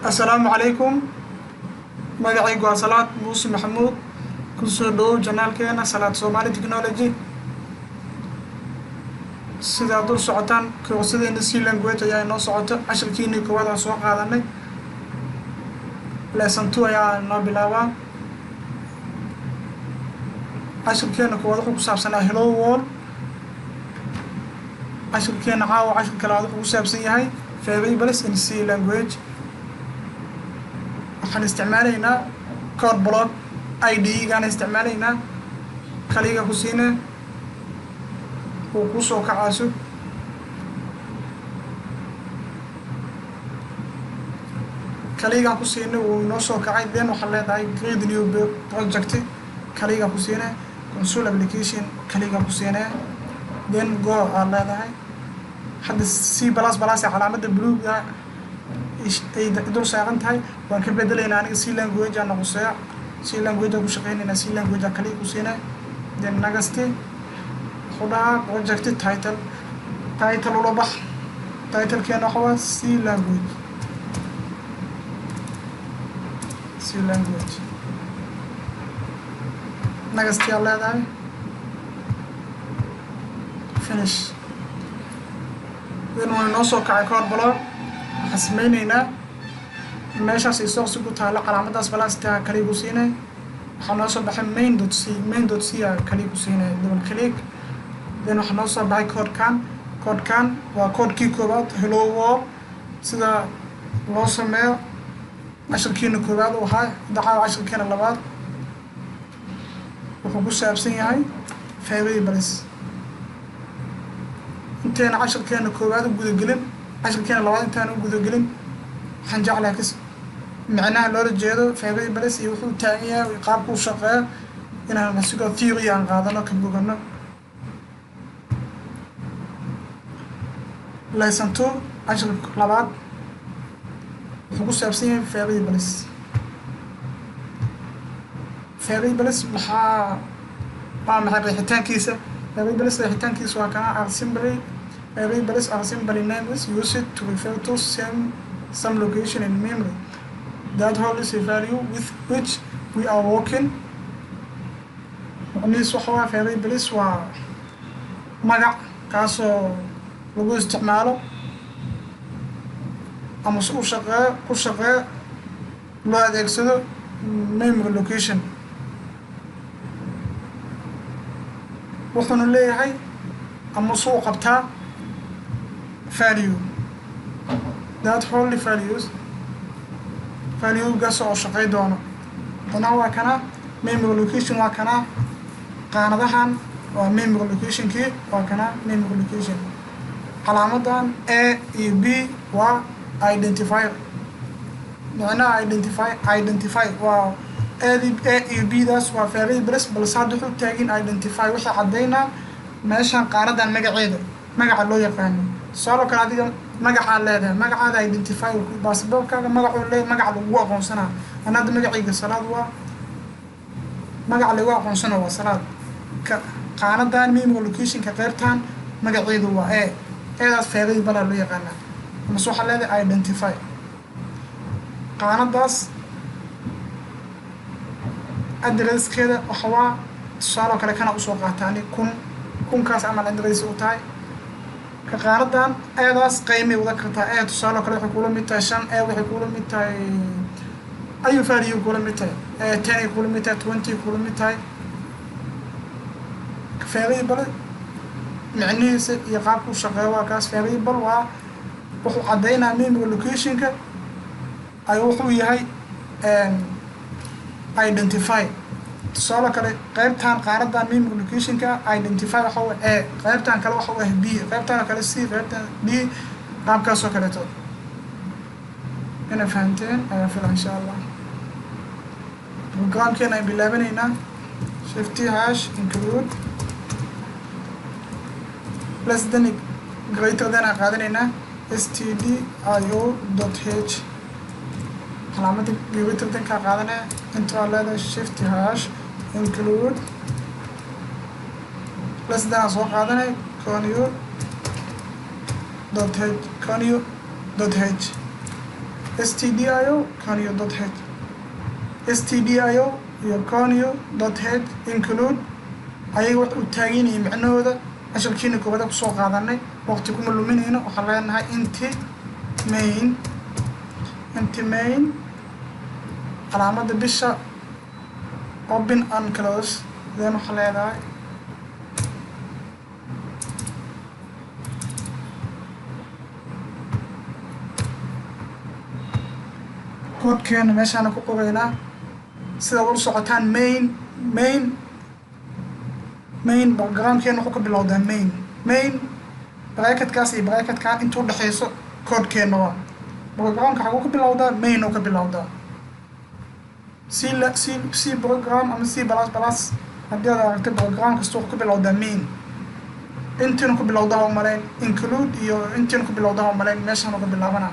السلام عليكم. magacaygu waa Salaad Muuse Maxamuud ku soo dhaw janaalkeena Salaad Somali Technology. sida dul socotaan kooxadeena C language ayaa noo socota casharkiina koowaad aan soo qaadanay lesson 2 ayaa noo bilaabaa casharkeena koowaad wuxuu ku saabsanaa hello world casharkeena caawa cashar kale wuxuu ku saabsan yahay variables in C language waxaan isticmaalaynaa code block ID gaan isticmaalaynaa kaliya ku siinaa ku soo kacaaso kaliya ku siinaa uu noo soo kacay then waxaan leedahay create new project kaliya ku siinaa console application kaliya ku siinaa then go aan leedahay hadda C++ calaamadda buluuga ay dul saaran tahay waan ka bedelaynaa aniga C language aan noqosaa C language ku shaqeynayna C language kaliya ku siinaa then next خدها project title ولا بح title كأنه هو C language next يلا ده finish then when نوصل كعكار بلا حسمينينا ماشي سيسوق سكوت على علامة داس بلاس تاع كليكوسينة حنوصل بحم main.c كليكوسينة دبل كليك then waxaan noo soo baxay code-kan waa code-kii koowaad hello world sida loo sameeyo casharkiina koowaad uu ahaa dacaa casharkiina labaad wuxuu ku saabsan yahay variables inteena casharkiina koowaad u gudagelin casharkiina labaad intaan u gudagelin waxaan jeclahay macnaha loola jeedo variables iyo wuxuu taagan yahay qaabku u shaqeeyo inaan asigoo theory aan qaadano ka bogano lesson 2 عشر لبعض وحقوق سابسين variables محا ريحتان كيسة variables ريحتان كيسة وكان variables are simply names used to refer to some location in memory that holds a value with which we are working ونيس وحوا variables ومقع كاسو lagu isticmaalo ama ku shaqeeyo loo adeegsado memory location wuxuuna leeyahay ama soo qabtaa value that only value gaas oo shaqeey doono tana waa kana memory location waa kana qaanadahan waa memory location kii waa kana memory location علامتان A iyo B waa identifier macnaha identify waa A iyo B daas waa variables balse hadda wuxuu taagin identify waxa cadeynaa meeshan qaaradan magaca loo yaqaan soo kale adiga magaca leedahay magacaada identify passport-kaaga magacu leeyahay magaca lagu aqoonsanaa anada magacayga Salaad waa magaca lagu aqoonsanaa waa Salaad qaaradan memory location ka qaybtan magaceedu waa A هذا variable لو يقنا مسوح هذا identify قاعدة address كده وحوا صاروا كده كانوا أسواق تاني كون كاس عمل address وتاي كقاعدة هذا قيمة وذكرتها صاروا كده يقولون متى شن يقولون متى أي value يقولون متى 10 يقولون متى 20 يقولون متى variable معنيس يقابل شغله كاس variable وحو عدينا memory location كا أي وحو يهاي identify تصالة كله قيبتان قاردان memory location كا identify وحو A قيبتان كله وحو B قيبتان كله C قيبتان D نام كاسو كله تود هنا فهمتين أفضل إن شاء الله البروجرام كنا بلابن هنا shift hash include less than greater than قاعدين stdio.h علامة greater than قاعدين انتو على shift hash include less than أسوأ قاعدين conio.h stdio conio dot head stdio iyo conio dot head include ayaga wax u taageynaya macnahooda casharkiina koowaad ku soo qaadanay waqti kuma luminayno waxaan leenahay inti main calaamada bisha open and close then waxaan leedahay koodkeena meeshaan ku qoraynaa sida uu socotaan main programkeena wuxuu ka bilowdaa main bracketkaas iyo bracketkan intuu dhaxayso koodkeena waa programka waxa uu ka bilowdaa main oo ka bilowdaa C program ama C++ haddii aad aragtay program kasta wuxuu ka bilowdaa main intiina ku bilowdaa oo malayn include iyo intiina ku bilowdaa oo malayn meeshaan uga bilaabanaa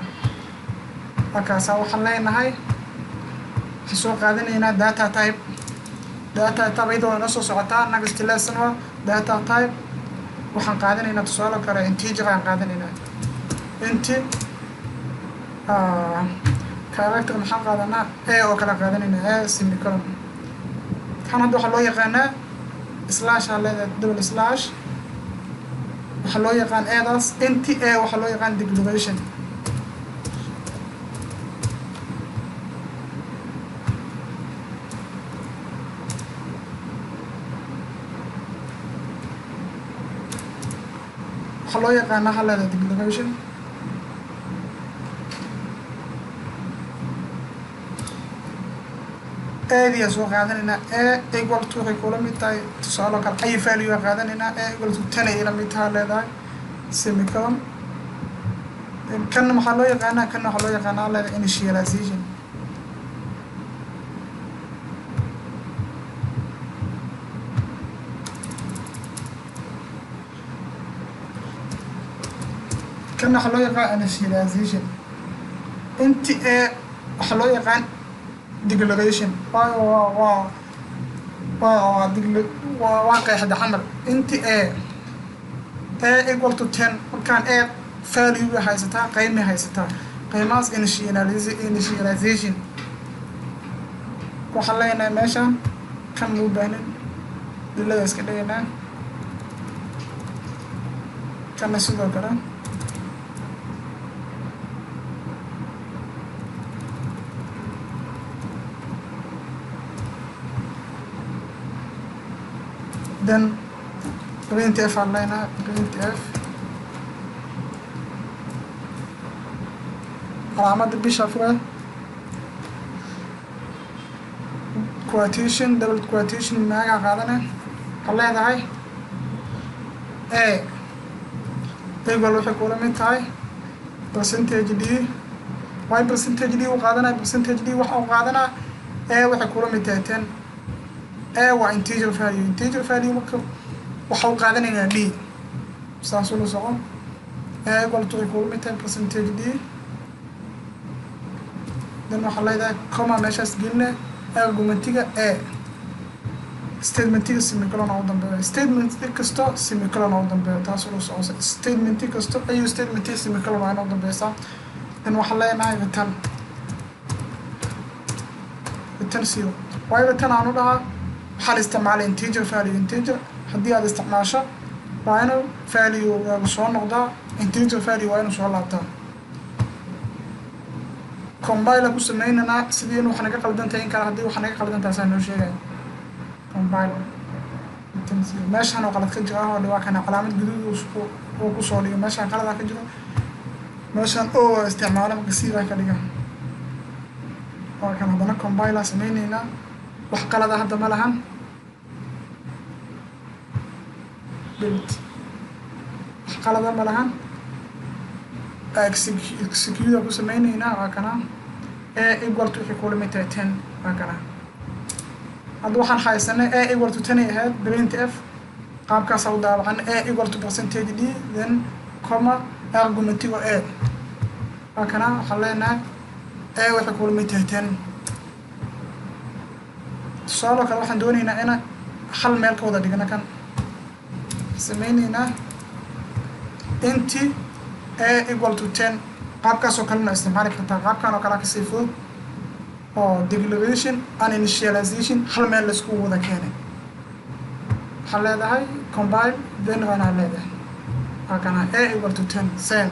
markaas waxaan leenahay waxaan soo qaadanaynaa data type iyadoo noo soo socotaa next lesson waa data type waxaan qaadanaynaa tusaale kale integer aan qaadanaynaa character maxaan qaadanaa oo kala qaadanaynaa semicolon kan hadda waxaa loo yaqaanaa slash aa leedahay double slash waxaa loo yaqaan daas inti waxaa loo yaqaan declaration waxaa loo yaqaanaa waxaa leedahay declaration aadiyaa soo qaadanaynaa equal to waxay kula mid tahay tusaale kale ay value qaadanaynaa equal to 10 ay la mid tahay leedahay semicolon kan waxaa loo yaqaanaa leedahay initialization kan waxaa loo yaqaan initialization inti waxaa loo yaqaan declaration waa qeexda xamal inti equal to 10 markaan value haysataa qiime haysataa qiimahaas initialization waxaan leenahay meeshaan kan loo baahnay dilada iska dhigaynaa kana sidoo kale then printf aan leenahay printf calaamada bisha fure quotation double quotation maaga qaadana waxaan leedahay equal waxay kula mid tahay percentage d y percentage d u qaadanaa percentage d waxa uu qaadanaa waxay kula mid tahay 10 waa integer value marka waxa uu qaadanaynaa d saas ula socon equal to kula mid tahay percentage d then waxaa leedahay comma meeshaas gelina argumentiga statementiga semicolon oo dambeeyo statement kasto semicolon oo dambeeyo taas ula socon statement kasto ayu statement semicolon oo dambeeysa then waxaa leenahay return zero waayo return aanu dhahaa waxaa la isticmaalay integer haddii aad isticmaasho waa inuu value soo noqdaa integer value waa inuu soo laabtaa compile ku sameynana sidii inuu wax naga qaldan tahay in kale haddii wax naga qaldan tahay noo sheegay compile meeshaan oo qalad ka jiro oo waa kana calaamad guduud oo ku soo dhigay meeshaan qalad ka jiro meeshaan oo isticmaalo marka sida ka dhiga waa kana hadana compile sameynayna wax qalad ah hadda ma lahan build wax qalad ah ma lahan execute ku sameynayna waa kana equal to kula mid tahay 10 waa kana hadda waxaan haysanay equal to 10 ahead printf qaabkaas u daabacan equal to percentage d then comma argumentigo waa kana waxaan leenahay waxay kula mid tahay 10 tusaale kale waxaan doonaynaa inaan hal meel ka wada dhigno kan sameynaynaa inti equal to 10 qaabkaasoo kalena isticmaali kartaa qaabkan oo kale ka sii fudud oo declaration and initialization hal meel laisku wada keenay waxaa leedahay combine then waana leedahay halkana a equal to 10 same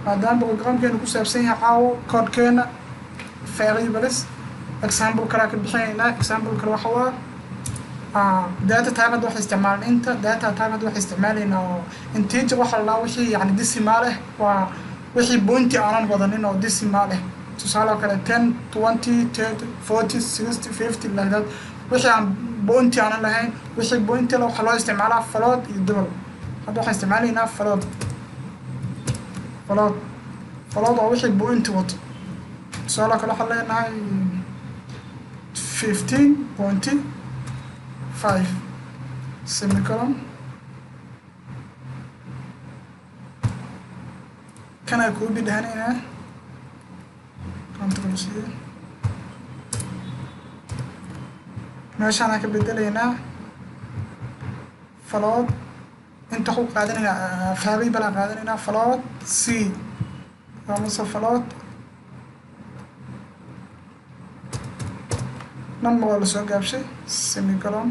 maadaama programkeenu ku saabsan yahay caawo koodkeena variables example kale ka bixinaynaa example kale waxa waa data type hadda waxay isticmaalaan inta data type hadda waxay isticmaalaynaa oo integer waxa la wixii yani decimal ah waa wixii point aanan wadanin oo decimal ah tusaale kale 10 20 30 40 60 50 like that wixii aan point aanan lahayn wixii point la waxa loo isticmaalaa float iyo double hadda waxaan isticmaalaynaa float oo wixii point wato tusaale kale waxa leenahay 15.5 semicolon kana ku bidhanayna control C meeshaan ka bedelaynaa float inta ku qaadanayna variable aan qaadanayna float C ama float number wala soo gaabshay semicolon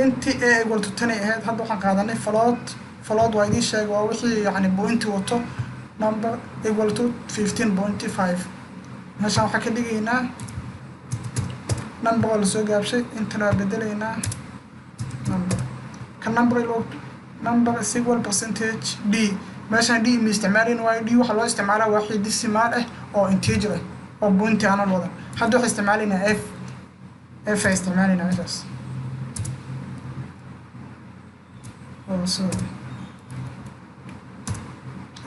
inti a equal to 10 ahead hadda waxaan qaadanay float waa idin sheegay waa wixii yani point wato number equal to 15.5 meeshaan waxaa ka dhigaynaa number wala soo gaabshay intana waa bedelaynaa number is equal percentage d meeshaan d ma isticmaalin waayo d waxaa loo isticmaalaa wixii decimal ah oo integer ah oo point aanan wadan hadda waxay isticmaalaynaa f ay isticmaalaynaa meeshaas so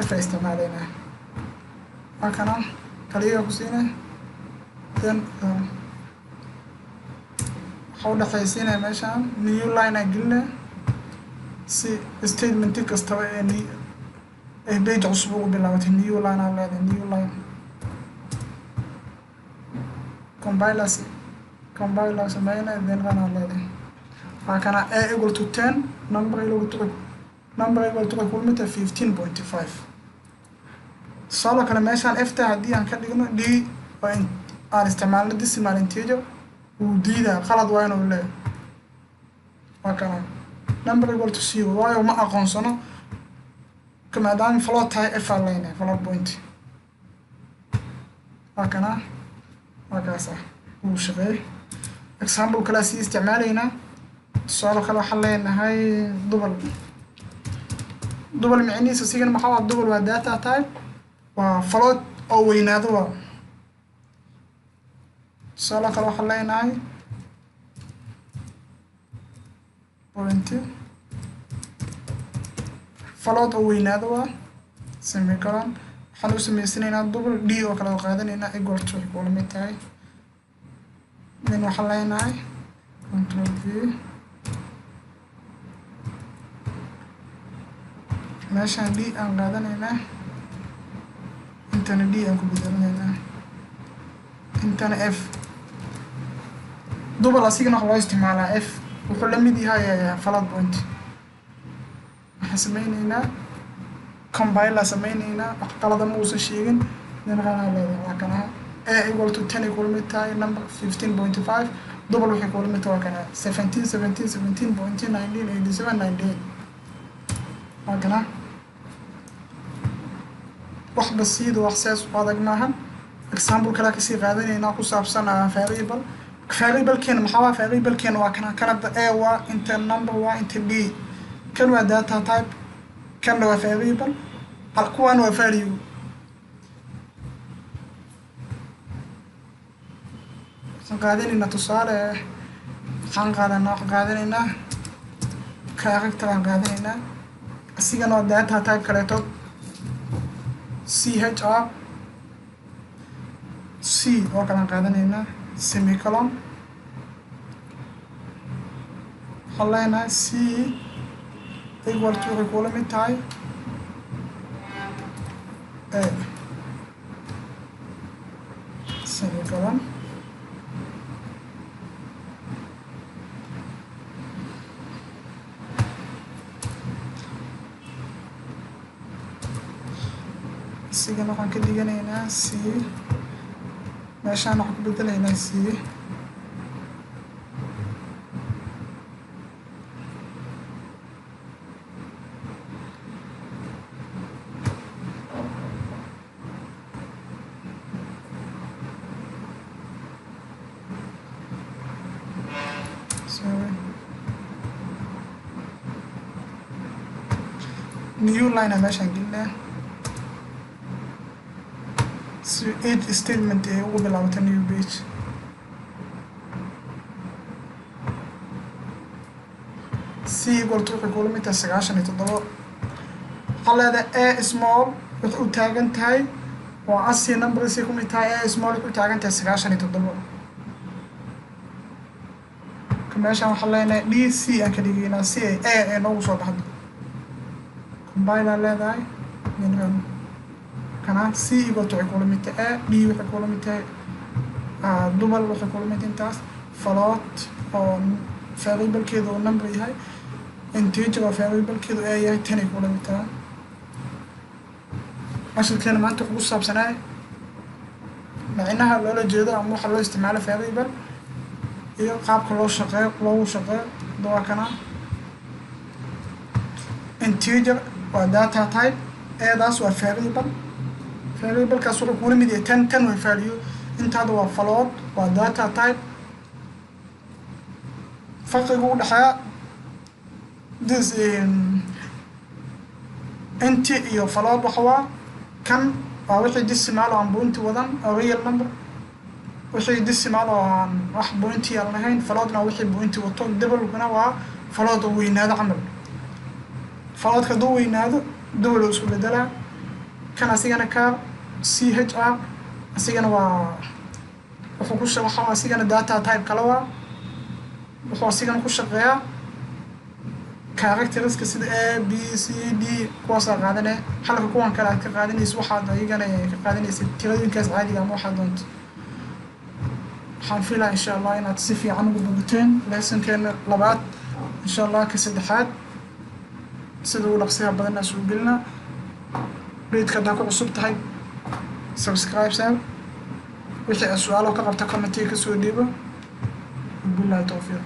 f ay isticmaalaynaa halkana kaliya ku siinay then waxa u dhexaysiinaya meeshaan new line aan gelinaa si statement kastaba ee page cusub ugu bilaabatay new line aan leedahay new line compiler sameynaa then run aan leedahay halkana a equal to 10 number equal to kulmita 15.5 solo kale meeshaan f ta haddii aan ka dhigno d aan isticmaalno decimal integer uu diidaa qalad waa inuu leeyahay halkana number equal to 0 waayo ma aqoonsano maadaama float tahay f aan leenahay float point halkana halkaas uu shaqeey example kale si isticmaalaynaa tusaale kale waxaan leenahay double micnihiisa sigan maxaa waa double waa data type waa float oo weynaado waa tusaale kale waxaan leenahay point float oo weynaado waa semicolon waxaan u samaysanaynaa double d oo kale qaadanaynaa equal to wala mid tahay then waxaan leenahay control v meeshaan d aan qaadanaynaa intana d aan ku bedelaynaa intana f double asigana waxa loo isticmaalaa f wuxuu la mid yahay float point waxaan sameynaynaa compiler sameynaynaa wax qalada ma uusan sheegin then waxaan leedahay waa kana a equal to 10 equal mid tahay number 15.5 double waxay equal mid waa kana 17.19 waa kana wax basiid wax saas u adag maahan example kale ka sii qaadanaynaa ku saabsan variable keena maxaa waa variable keena waa kana a waa inta number waa inta d kan waa data type kan waa variable kuwan waa value qaadanayna tusaale waxaan qaadanaynaa character aan qaadanaynaa asigana waa data type kaleeto chr c oo kale aan qaadanaynaa semicolon waxaan leenahay c equal to waxay kula mid tahay semicolon sigana waxaan ka dhiganaynaa c meeshaan waxaan ku bedelaynaa c new line meeshaan gelinaa si each statement ee ugu bilaabata new page c equal to wuxuu kula mid tahay 97 waxaa leedahay a small wuxuu u taagan tahay waa asi number si ku mid tahay a small wuxuu u taagan tahay 97 ka meeshaan waxaa leenahay d c aan ka dhigaynaa si a ee noogu soo baxdo combine aan leedahay kana c equal to wuxuu kula mid tahay a d wuxuu kula mid tahay double wuxuu kula mid intaas float oo variable-keedu oo number yahay integer oo variable-keedu a yahay 10 ay kula mid tahay ashirkeena maanta wuxuu ku saabsanahay macnaha loola jeedo ama waxa loo isticmaalo variable iyo qaabka loogu shaqeeyo dawakana integer waa data type daas waa variable-kaas wuxuu kula mid yahay 10 way value intaada waa float waa data type farqiga u dhexeeya this int iyo float waxa waa kan waa wixii decimal oo aan point wadan oo real number wixii decimal oo aan wax point aan lahayn floatna wixii point wato double-kuna waa float oo weynaado camal float-ka duu weynaado double isku bedelaa kan asigana ka chr asigana waa wuxuu asigana data type kala waa wuxuu asigana ku shaqeeyaa characteriska sida a b c d kuwaasaa qaadanaya halka kuwan kale aad ka qaadanaysa waxaad ayagana ka qaadanaysa tiradooyinkaas caadiga ama waxaad doonto waxaan filaa insha allah inaad si fiican ugu bogateen lesson-keena labaad insha allah ka saddexaad sida ugu dhaqsiyaha badan aan soo gelina page-ka haddaa ku cusub tahay subscribe saaw wixii aad su-aalo ka qabta commentiga ka soo dhiibo billahi tawfiiq